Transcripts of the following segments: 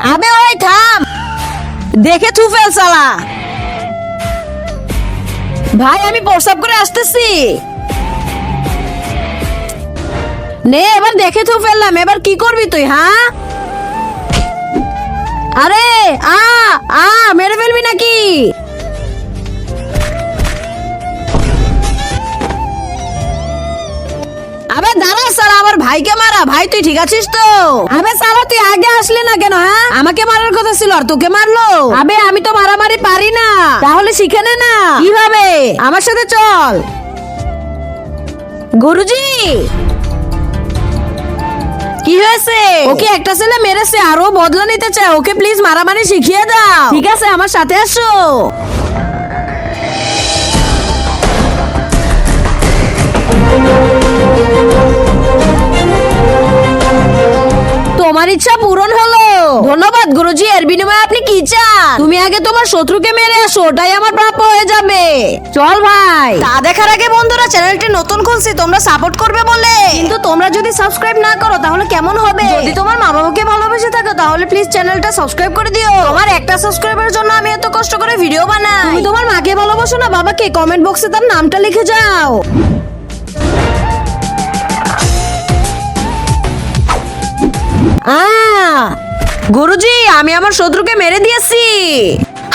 আবে ওই থাম, দেখে থু ফেল সালা। ভাই আমি প্রস্রাব করে আসতেছি। নে এবার দেখে থু ফেললাম, এবার কি করবি তুই? হ্যাঁ আরে আ আ মেরে ফেলবি নাকি? আবে দাঁড়া সালা, আমার ভাইকে মারা। ভাই তুই ঠিক আছিস তো? আবে সালা তুই আগে আসলি না কেন? হ্যাঁ আমাকে মারার কথা ছিল আর তোকে মারলো। আবে আমি তো মারামারি পারি না। তাহলে শিখে নে না কিভাবে। আমার সাথে চল। গুরুজি কি হয়েছে? ওকে একটা ছেলে মেরেছে, আরো বদলা নিতে চায়। ওকে প্লিজ মারামারি শিখিয়ে দাও। ঠিক আছে আমার সাথে আসো। তোমার ইচ্ছা পূরণ হলো। ধন্যবাদ গুরুজি। এর বিনিময়ে আপনি কি চান? তুমি আগে তোমার শত্রুকে মেরে আসো, ওটাই আমার প্রাপ্য হয়ে যাবে। চল ভাই। তা দেখার আগে বন্ধুরা, চ্যানেলটি নতুন খুলছি, তোমরা সাপোর্ট করবে বলে। কিন্তু তোমরা যদি সাবস্ক্রাইব না করো তাহলে কেমন হবে? যদি তোমার মা বাবাকে ভালোবেসে থাকো তাহলে প্লিজ চ্যানেলটা সাবস্ক্রাইব করে দিও। তোমার একটা সাবস্ক্রাইবের জন্য আমি এত কষ্ট করে ভিডিও বানাই। তুমি তোমার মাকে ভালোবাসো না বাবাকে? কমেন্ট বক্সে তার নামটা লিখে যাও। গুরুজি আমি আমার শত্রুকে মেরে দিয়েছি।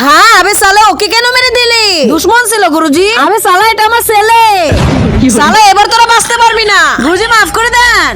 হ্যাঁ আবে সালা ওকে কেন মেরে দিলি? দুশ্মন ছিল গুরুজি। আবে সালা এটা আমার ছেলে। সালা এবার তোরা বাঁচতে পারবি না। গুরুজি মাফ করে দেন।